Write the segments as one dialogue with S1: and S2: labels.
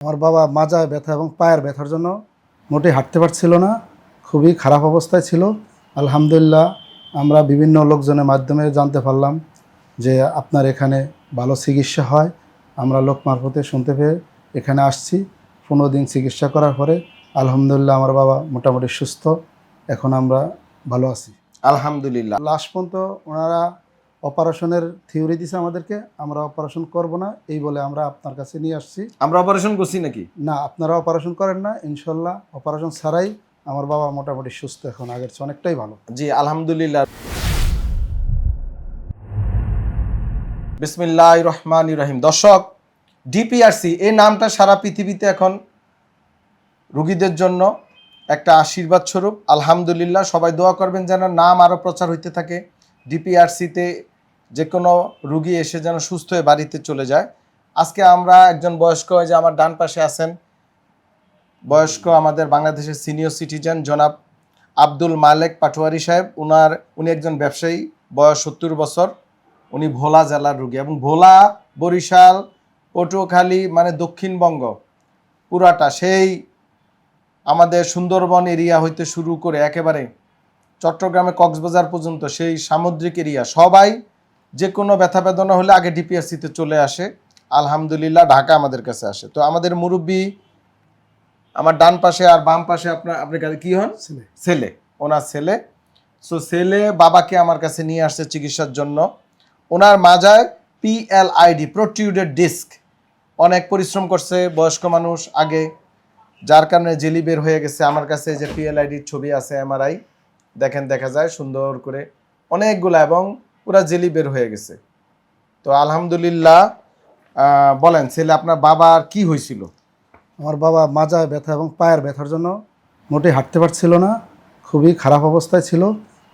S1: আমার বাবা মাজায় ব্যথা এবং পায়ের ব্যথার জন্য মোটেই হাঁটতে পারছিল না, খুবই খারাপ অবস্থায় ছিল। আলহামদুলিল্লাহ আমরা বিভিন্ন লোকজনের মাধ্যমে জানতে পারলাম যে আপনার এখানে ভালো চিকিৎসা হয়। আমরা লোক মারফতে শুনতে পেয়ে এখানে আসছি। 15 দিন চিকিৎসা করার পরে আলহামদুলিল্লাহ আমার বাবা মোটামুটি সুস্থ, এখন আমরা ভালো আছি
S2: আলহামদুলিল্লাহ।
S1: লাস্ট পর্যন্ত ওনারা অপারেশনের থিওরি দিছে আমাদেরকে, আমরা অপারেশন করব না এই বলে আমরা আপনার কাছে নিয়ে আসছি।
S2: আমরা অপারেশন করছি নাকি?
S1: না, আপনারা অপারেশন করেন না, ইনশাল্লাহ অপারেশন ছাড়াই আমার বাবা মোটামুটি সুস্থ, এখন আগের চেয়ে অনেকটাই ভালো।
S2: জি আলহামদুলিল্লাহ। বিসমিল্লাহির রহমানির রহিম। দর্শক, ডিপিআরসি এই নামটা সারা পৃথিবীতে এখন রোগীদের জন্য একটা আশীর্বাদ স্বরূপ। আলহামদুলিল্লাহ, সবাই দোয়া করবেন যেন নাম আরও প্রচার হইতে থাকে। ডিপিআরসিতে যে কোনো রুগী এসে যেন সুস্থ হয়ে বাড়িতে চলে যায়। আজকে আমরা একজন বয়স্ক, যে আমার ডান পাশে আছেন, বয়স্ক আমাদের বাংলাদেশের সিনিয়র সিটিজেন জনাব আব্দুল মালেক পাটোয়ারি সাহেব। উনি একজন ব্যবসায়ী, বয়স 70 বছর। উনি ভোলা জেলার রুগী এবং ভোলা, বরিশাল, পটুয়াখালী মানে দক্ষিণবঙ্গ পুরাটা, সেই আমাদের সুন্দরবন এরিয়া হইতে শুরু করে একেবারে চট্টগ্রামে কক্সবাজার পর্যন্ত সেই সামুদ্রিক এরিয়া, সবাই যে কোনো ব্যথা বেদনা হলে আগে ডিপিআরসিতে চলে আসে। আলহামদুলিল্লাহ ঢাকা আমাদের কাছে আসে। তো আমাদের মুরব্বী আমার ডান পাশে আর বাম পাশে আপনার কি হন? ছেলে, ওনার ছেলে। সো ছেলে বাবাকে আমার কাছে নিয়ে আসছে চিকিৎসার জন্য। ওনার মাজায় PLID, প্রোটিউডেড ডিস্ক, অনেক পরিশ্রম করছে বয়স্ক মানুষ আগে, যার কারণে জেলি বের হয়ে গেছে। আমার কাছে যে PLIDর ছবি আছে, MRI দেখেন, দেখা যায় সুন্দর করে অনেকগুলা, এবং পুরা জেলি বের হয়ে গেছে। তো আলহামদুলিল্লাহ। বলেন ছেলে, আপনার বাবার কি হয়েছিল?
S1: আমার বাবা মাজায় ব্যথা এবং পায়ের ব্যথার জন্য মোটেই হাঁটতে পারছিল না, খুবই খারাপ অবস্থায় ছিল।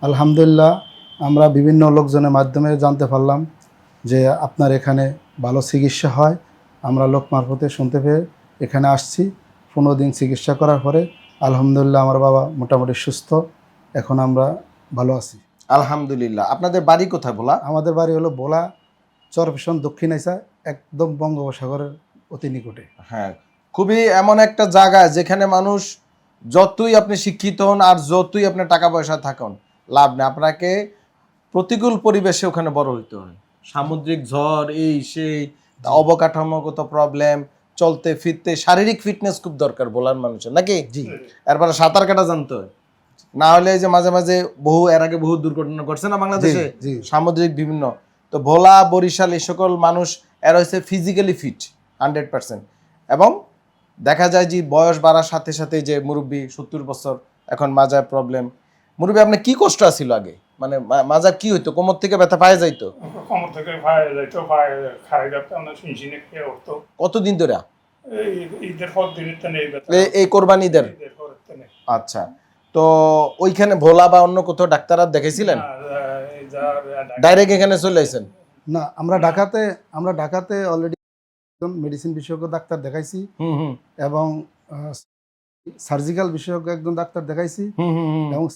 S1: আলহামদুলিল্লাহ আমরা বিভিন্ন লোকজনের মাধ্যমে জানতে পারলাম যে আপনার এখানে ভালো চিকিৎসা হয়। আমরা লোক মারফতে শুনতে পেয়ে এখানে আসছি। 15 দিন চিকিৎসা করার পরে আলহামদুলিল্লাহ আমার বাবা মোটামুটি সুস্থ, এখন আমরা ভালো আছি
S2: আলহামদুলিল্লাহ। আপনাদের বাড়ি কোথায় বলা?
S1: আমাদের বাড়ি হলো ভোলা চরফেশন, দক্ষিণ আইসা, একদম বঙ্গোপসাগরের অতি নিকটে।
S2: হ্যাঁ, খুবই এমন একটা জায়গা যেখানে মানুষ যতই আপনি শিক্ষিত হন আর যতই আপনার টাকা পয়সা থাকুন, লাভ নেই। আপনাকে প্রতিকূল পরিবেশে ওখানে বড় হইতে হয়। সামুদ্রিক ঝড়, এই সেই, অবকাঠামোগত প্রবলেম, চলতে ফিরতে শারীরিক ফিটনেস খুব দরকার বলার মানুষের, নাকি?
S1: জি।
S2: এরপরে সাঁতার কাটা জানতে হয়, না হলে যে মাঝে মাঝে এর আগে বহু দুর্ঘটনা ঘটছে না বাংলাদেশে, সামুদ্রিক বিভিন্ন। তো ভোলা, বরিশাল এই সকল মানুষ এরা হচ্ছে ফিজিক্যালি ফিট 100%। এবং দেখা যায় যে বয়স বাড়ার সাথে সাথে যে মুরব্বী 70 বছর, এখন মাজার প্রবলেম। মুরব্বী, আপনার কি কষ্ট ছিল আগে? মানে মাজার কি হইতো? কোমর থেকে ব্যথা পায়ে যাইতো?
S3: কোমর থেকে পায়ে যাইতো, পায়ে খাই যাচ্ছে, আমরা শুনছিনে খেয়ে উঠতো।
S2: কতদিন ধরে?
S3: ঈদের পর দিনের তেনে
S2: এই কোরবানিদের। আচ্ছা, তো ওইখানে ভোলা বা অন্য কোথাও ডাক্তার দেখাইছিলেন? ডাইরেক্ট এখানে চলে আসেন?
S1: না, আমরা ঢাকাতে অলরেডি মেডিসিন বিশেষজ্ঞ ডাক্তার দেখাইছি এবং সার্জিক্যাল বিশেষজ্ঞ একজন ডাক্তার দেখাইছি এবং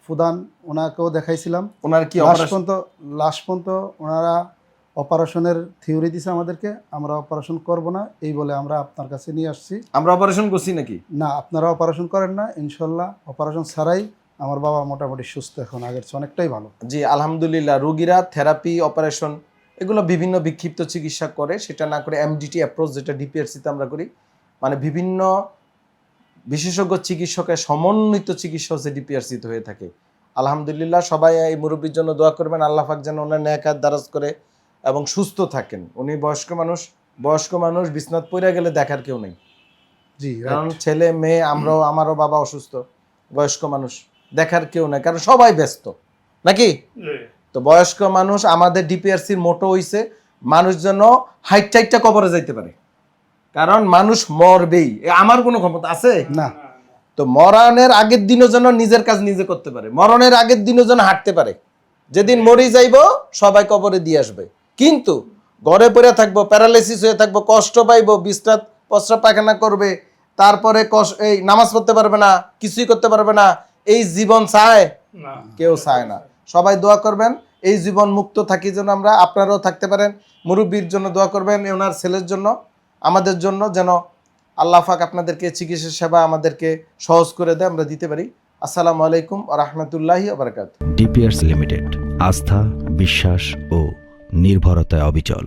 S1: ফুদান ওনাকেও দেখাইছিলাম।
S2: ওনার কি
S1: লাস্ট পর্যন্ত ওনারা অপারেশনের থিওরি দিছে আমাদেরকে, আমরা অপারেশন করব না এই বলে আমরা আপনার কাছে নিয়ে আসছি।
S2: আমরা অপারেশন করছি নাকি?
S1: না, আপনারা অপারেশন করেন না, ইনশাল্লাহ অপারেশন ছাড়াই আমার বাবা মোটামুটি সুস্থ, এখন আগের চেয়ে অনেকটাই ভালো।
S2: জি আলহামদুলিল্লাহ। রোগীরা থেরাপি, অপারেশন এগুলো বিভিন্ন বিক্ষিপ্ত চিকিৎসা করে, সেটা না করে MDT অ্যাপ্রোচ, যেটা ডিপিআরসিতে আমরা করি, মানে বিভিন্ন বিশেষজ্ঞ চিকিৎসকের সমন্বিত চিকিৎসা হচ্ছে ডিপিআরসিতে হয়ে থাকে। আলহামদুলিল্লাহ, সবাই এই মুরব্বীর জন্য দোয়া করবেন, আল্লাহ পাক যেন ওনার নেক দারাজ করে এবং সুস্থ থাকেন। উনি বয়স্ক মানুষ বিছনাত পড়ে গেলে দেখার কেউ নেই।
S1: জি,
S2: কারণ ছেলে মেয়ে, আমারও বাবা অসুস্থ, বয়স্ক মানুষ, দেখার কেউ নেই, কারণ সবাই ব্যস্ত, নাকি? তো বয়স্ক মানুষ, আমাদের ডিপিআরসির মোটো হইছে মানুষ যেন হাইটটা কবরে যাইতে পারে, কারণ মানুষ মরবেই, আমার কোনো ক্ষমতা আছে
S1: না।
S2: তো মরণের আগের দিনও যেন নিজের কাজ নিজে করতে পারে, মরণের আগের দিনও যেন হাঁটতে পারে। যেদিন মরি যাইব সবাই কবরে দিয়ে আসবে, কিন্তু ঘরে পড়ে থাকবো, প্যারালাইসিস হয়ে থাকবো, কষ্ট পাইবো, বিস্তার প্রস্রাব পায়খানা করবে, তারপরে এই নামাজ পড়তে পারবে না, কিছুই করতে পারবে না। এই জীবন চায়? কেউ চায় না। সবাই দোয়া করবেন এই জীবন মুক্ত থাকি যেন আমরা, আপনারাও থাকতে পারেন। মুরব্বীর জন্য দোয়া করবেন, ওনার ছেলের জন্য, আমাদের জন্য, যেন আল্লাহ পাক আপনাদেরকে চিকিৎসা সেবা আমাদেরকে সহজ করে দেয়, আমরা দিতে পারি। আসসালামু আলাইকুম ওয়া রাহমাতুল্লাহি ওয়া বারাকাতুহু।
S4: ডিপিআরস লিমিটেড, আস্থা, বিশ্বাস ও নির্ভরতায় অবিচল।